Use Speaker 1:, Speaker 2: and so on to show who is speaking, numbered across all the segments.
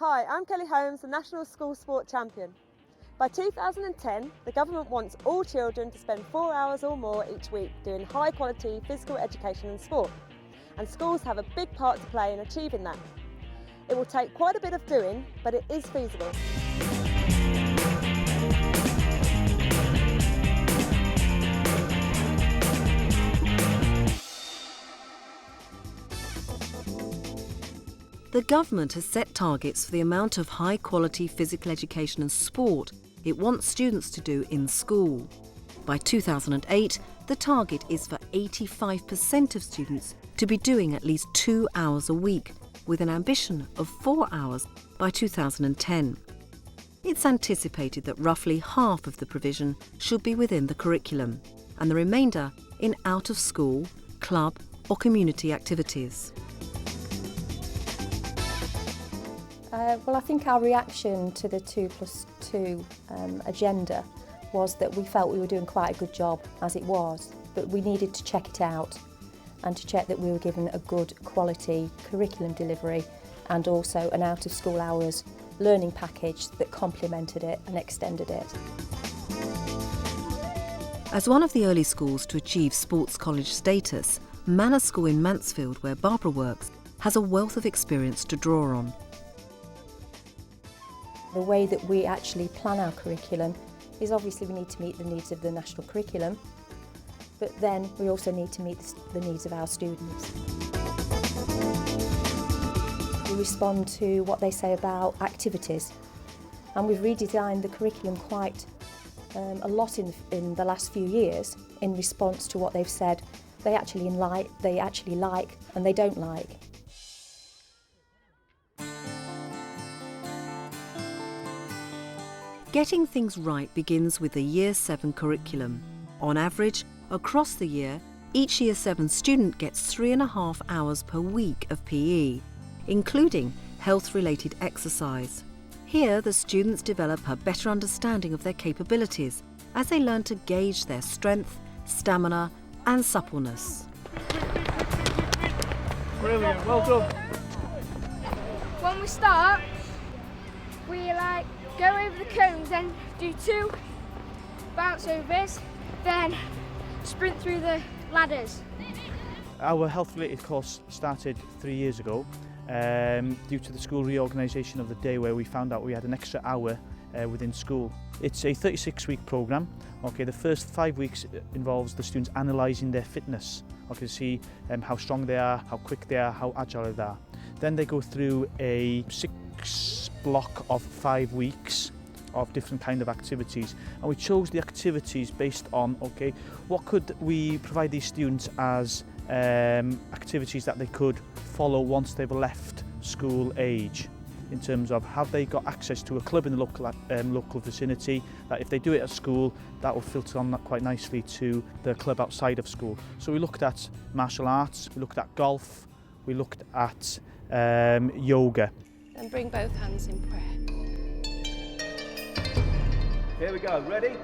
Speaker 1: Hi, I'm Kelly Holmes, the National School Sport Champion. By 2010, the government wants all children to spend 4 hours or more each week doing high quality physical education and sport, and schools have a big part to play in achieving that. It will take quite a bit of doing, but it is feasible.
Speaker 2: The government has set targets for the amount of high-quality physical education and sport it wants students to do in school. By 2008, the target is for 85% of students to be doing at least 2 hours a week, with an ambition of 4 hours by 2010. It's anticipated that roughly half of the provision should be within the curriculum, and the remainder in out-of-school, club or community activities.
Speaker 3: Well, I think our reaction to the 2+2 agenda was that we felt we were doing quite a good job as it was, but we needed to check it out and to check that we were given a good quality curriculum delivery and also an out-of-school hours learning package that complemented it and extended it.
Speaker 2: As one of the early schools to achieve sports college status, Manor School in Mansfield, where Barbara works, has a wealth of experience to draw on.
Speaker 3: The way that we actually plan our curriculum is obviously we need to meet the needs of the national curriculum, but then we also need to meet the needs of our students. We respond to what they say about activities, and we've redesigned the curriculum quite a lot in the last few years in response to what they've said they actually like and they don't like.
Speaker 2: Getting things right begins with the Year 7 curriculum. On average, across the year, each Year 7 student gets 3.5 hours per week of PE, including health-related exercise. Here, the students develop a better understanding of their capabilities as they learn to gauge their strength, stamina and suppleness.
Speaker 4: Brilliant, well done.
Speaker 5: When we start, we go over the cones, then do 2 bounce overs, then sprint through the ladders.
Speaker 4: Our health-related course started 3 years ago due to the school reorganisation of the day, where we found out we had an extra hour within school. It's a 36-week programme. Okay, the first 5 weeks involves the students analysing their fitness, okay, to see how strong they are, how quick they are, how agile they are. Then they go through a 6 block of 5 weeks of different kind of activities, and we chose the activities based on, okay, what could we provide these students as activities that they could follow once they've left school age, in terms of have they got access to a club in the local vicinity, that if they do it at school, that will filter on that quite nicely to the club outside of school. So we looked at martial arts, we looked at golf, we looked at yoga.
Speaker 6: And bring both hands in prayer.
Speaker 7: Here we go, ready?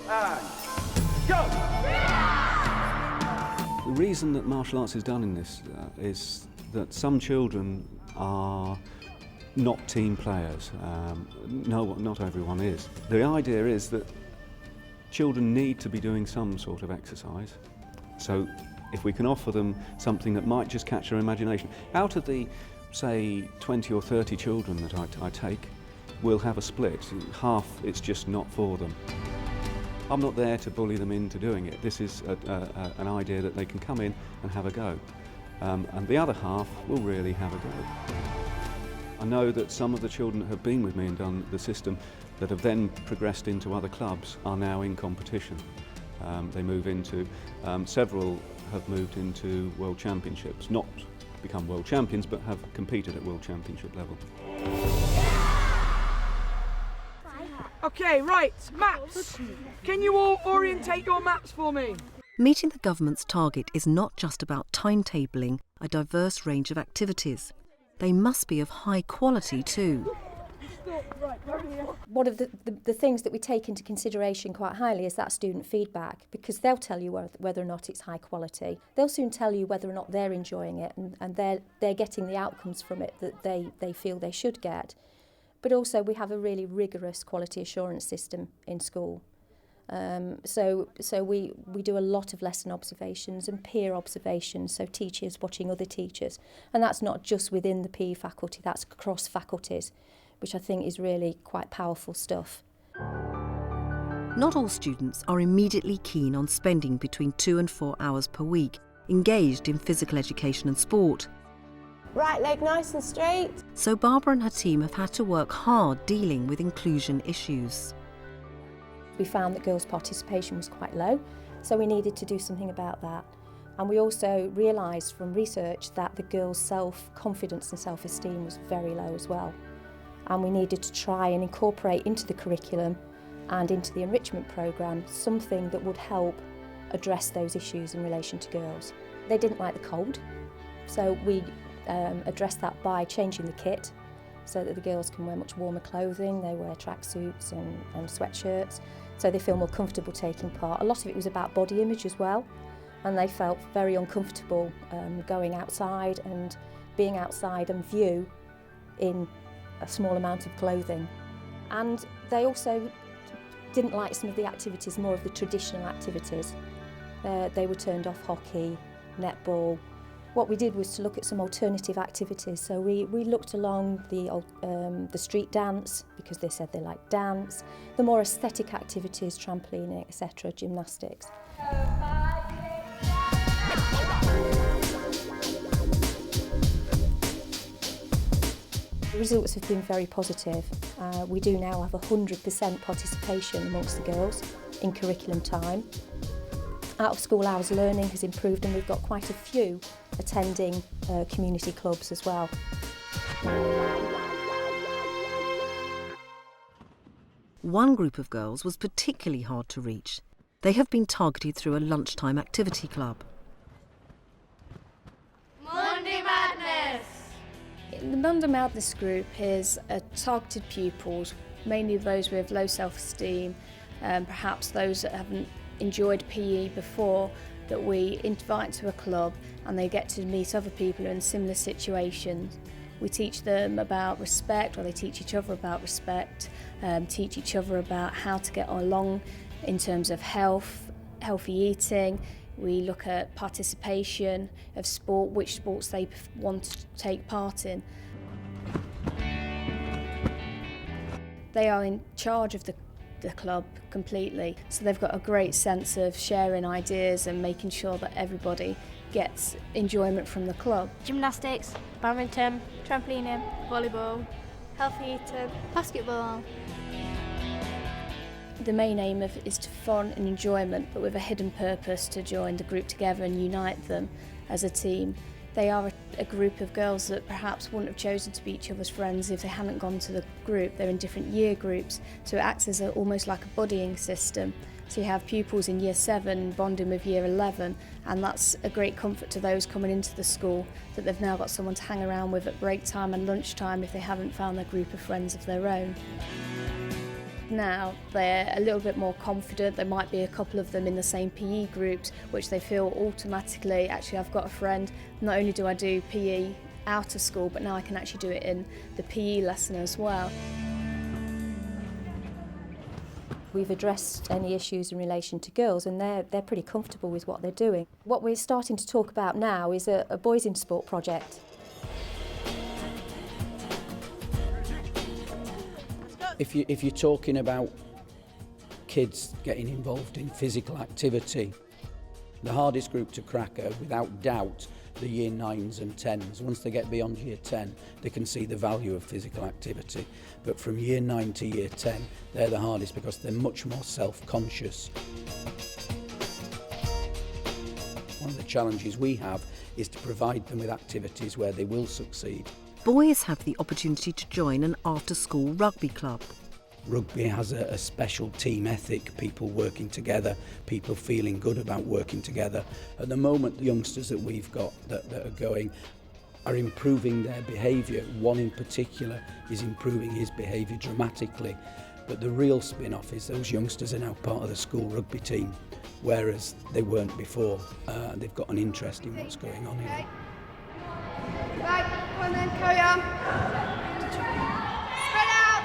Speaker 7: And go!
Speaker 8: The reason that martial arts is done in this is that some children are not team players. No, not everyone is. The idea is that children need to be doing some sort of exercise. So if we can offer them something that might just catch their imagination, out of the say 20 or 30 children that I take, we'll have a split. Half it's just not for them. I'm not there to bully them into doing it. This is an idea that they can come in and have a go. And the other half will really have a go. I know that some of the children that have been with me and done the system that have then progressed into other clubs are now in competition. They move into, several have moved into World Championships, not become World Champions, but have competed at World Championship level.
Speaker 9: Okay, right, maps. Can you all orientate your maps for me?
Speaker 2: Meeting the government's target is not just about timetabling a diverse range of activities. They must be of high quality too.
Speaker 3: One of the things that we take into consideration quite highly is that student feedback, because they'll tell you whether or not it's high quality. They'll soon tell you whether or not they're enjoying it and they're getting the outcomes from it that they feel they should get. But also we have a really rigorous quality assurance system in school. So we do a lot of lesson observations and peer observations, so teachers watching other teachers. And that's not just within the PE faculty, that's across faculties, which I think is really quite powerful stuff.
Speaker 2: Not all students are immediately keen on spending between 2 and 4 hours per week engaged in physical education and sport.
Speaker 1: Right leg nice and straight.
Speaker 2: So Barbara and her team have had to work hard dealing with inclusion issues.
Speaker 3: We found that girls' participation was quite low, so we needed to do something about that. And we also realised from research that the girls' self-confidence and self-esteem was very low as well. And we needed to try and incorporate into the curriculum and into the enrichment programme something that would help address those issues in relation to girls. They didn't like the cold, so we addressed that by changing the kit so that the girls can wear much warmer clothing. They wear tracksuits and sweatshirts, so they feel more comfortable taking part. A lot of it was about body image as well, and they felt very uncomfortable going outside and being outside and view in a small amount of clothing. And they also didn't like some of the activities, more of the traditional activities. They were turned off hockey, netball. What we did was to look at some alternative activities. So we looked along the street dance, because they said they like dance, the more aesthetic activities, trampolining, etc., gymnastics. The results have been very positive. We do now have 100% participation amongst the girls in curriculum time. Out of school hours learning has improved, and we've got quite a few attending community clubs as well.
Speaker 2: One group of girls was particularly hard to reach. They have been targeted through a lunchtime activity club.
Speaker 5: Monday Madness!
Speaker 6: The Monday Madness group is targeted pupils, mainly those with low self-esteem, perhaps those that haven't enjoyed PE before, that we invite to a club and they get to meet other people in similar situations. We teach them about respect, or they teach each other about respect, teach each other about how to get along in terms of health, healthy eating. We look at participation of sport, which sports they want to take part in. They are in charge of the club completely, so they've got a great sense of sharing ideas and making sure that everybody gets enjoyment from the club.
Speaker 10: Gymnastics, badminton, trampolining, volleyball, healthy eating, basketball.
Speaker 6: The main aim is to fun and enjoyment, but with a hidden purpose to join the group together and unite them as a team. They are a group of girls that perhaps wouldn't have chosen to be each other's friends if they hadn't gone to the group. They're in different year groups, so it acts as almost like a buddying system. So you have pupils in year 7 bonding with year 11, and that's a great comfort to those coming into the school, that they've now got someone to hang around with at break time and lunchtime if they haven't found their group of friends of their own. Now they're a little bit more confident. There might be a couple of them in the same PE groups, which they feel automatically, actually I've got a friend, not only do I do PE out of school, but now I can actually do it in the PE lesson as well.
Speaker 3: We've addressed any issues in relation to girls, and they're pretty comfortable with what they're doing. What we're starting to talk about now is a Boys in Sport project.
Speaker 11: If you're talking about kids getting involved in physical activity, the hardest group to crack are without doubt the year 9s and 10s. Once they get beyond year 10, they can see the value of physical activity. But from year 9 to year 10, they're the hardest because they're much more self-conscious. One of the challenges we have is to provide them with activities where they will succeed.
Speaker 2: Boys have the opportunity to join an after-school rugby club.
Speaker 11: Rugby has a special team ethic, people working together, people feeling good about working together. At the moment, the youngsters that we've got that are going are improving their behaviour. One in particular is improving his behaviour dramatically. But the real spin-off is those youngsters are now part of the school rugby team, whereas they weren't before. They've got an interest in what's going on here.
Speaker 5: Right, come on then, carry on. Spread out.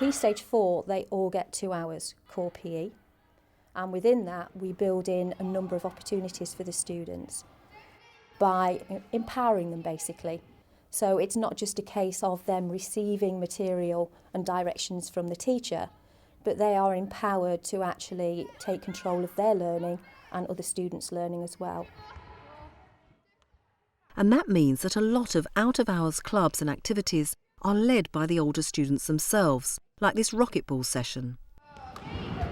Speaker 3: Key Stage 4, they all get 2 hours core PE, and within that we build in a number of opportunities for the students by empowering them basically. So it's not just a case of them receiving material and directions from the teacher, but they are empowered to actually take control of their learning and other students' learning as well.
Speaker 2: And that means that a lot of out-of-hours clubs and activities are led by the older students themselves, like this racquetball session.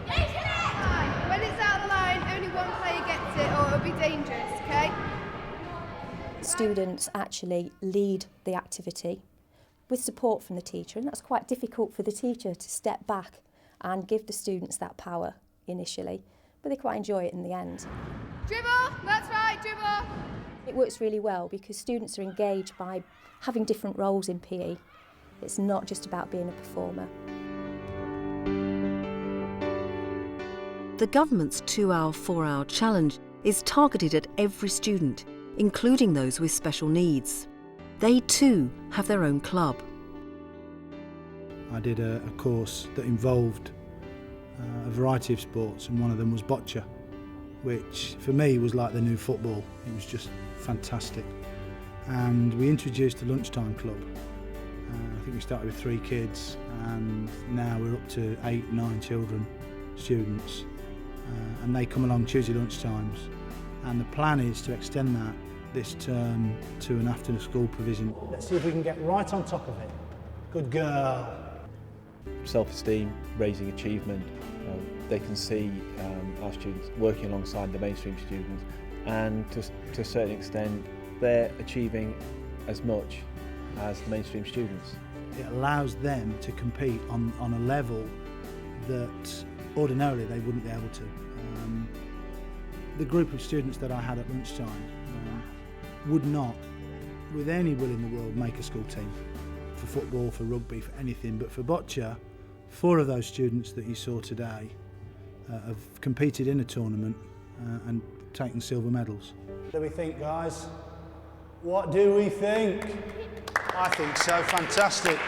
Speaker 5: When it's out of the line, only one player gets it or it'll be dangerous, okay?
Speaker 3: Students actually lead the activity with support from the teacher, and that's quite difficult for the teacher to step back and give the students that power initially, but they quite enjoy it in the end.
Speaker 5: Dribble, that's right, dribble.
Speaker 3: It works really well because students are engaged by having different roles in PE. It's not just about being a performer.
Speaker 2: The government's 2-hour, 4-hour challenge is targeted at every student, including those with special needs. They too have their own club.
Speaker 12: I did a course that involved a variety of sports, and one of them was bocce, which for me was like the new football. It was just fantastic. And we introduced a lunchtime club. I think we started with 3 kids, and now we're up to 8, 9 children, students, and they come along Tuesday lunchtimes. And the plan is to extend that this term to an after school provision.
Speaker 13: Let's see if we can get right on top of it. Good girl.
Speaker 14: Self-esteem, raising achievement. They can see our students working alongside the mainstream students, and to a certain extent they're achieving as much as the mainstream students.
Speaker 12: It allows them to compete on a level that ordinarily they wouldn't be able to. The group of students that I had at lunchtime would not, with any will in the world, make a school team for football, for rugby, for anything, but for bocce, 4 of those students that you saw today have competed in a tournament and taken silver medals.
Speaker 13: What do we think, guys? What do we think? I think so. Fantastic.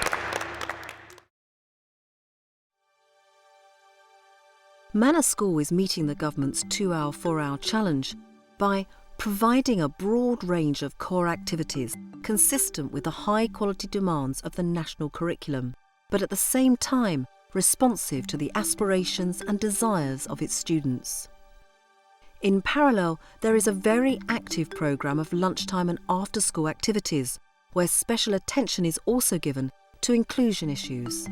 Speaker 2: Manor School is meeting the government's 2-hour, 4-hour challenge by providing a broad range of core activities consistent with the high-quality demands of the national curriculum, but at the same time responsive to the aspirations and desires of its students. In parallel, there is a very active programme of lunchtime and after-school activities, where special attention is also given to inclusion issues.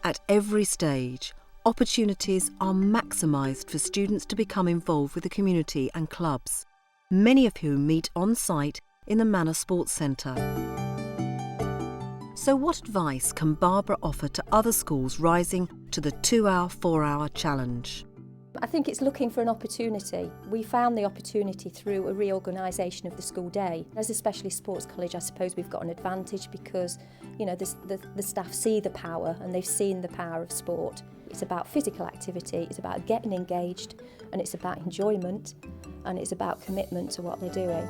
Speaker 2: At every stage, opportunities are maximised for students to become involved with the community and clubs, many of whom meet on site in the Manor Sports Centre. So what advice can Barbara offer to other schools rising to the 2-hour, 4-hour challenge?
Speaker 3: I think it's looking for an opportunity. We found the opportunity through a reorganisation of the school day. As a specialist sports college, I suppose we've got an advantage because, you know, the staff see the power, and they've seen the power of sport. It's about physical activity, it's about getting engaged, and it's about enjoyment, and it's about commitment to what they're doing.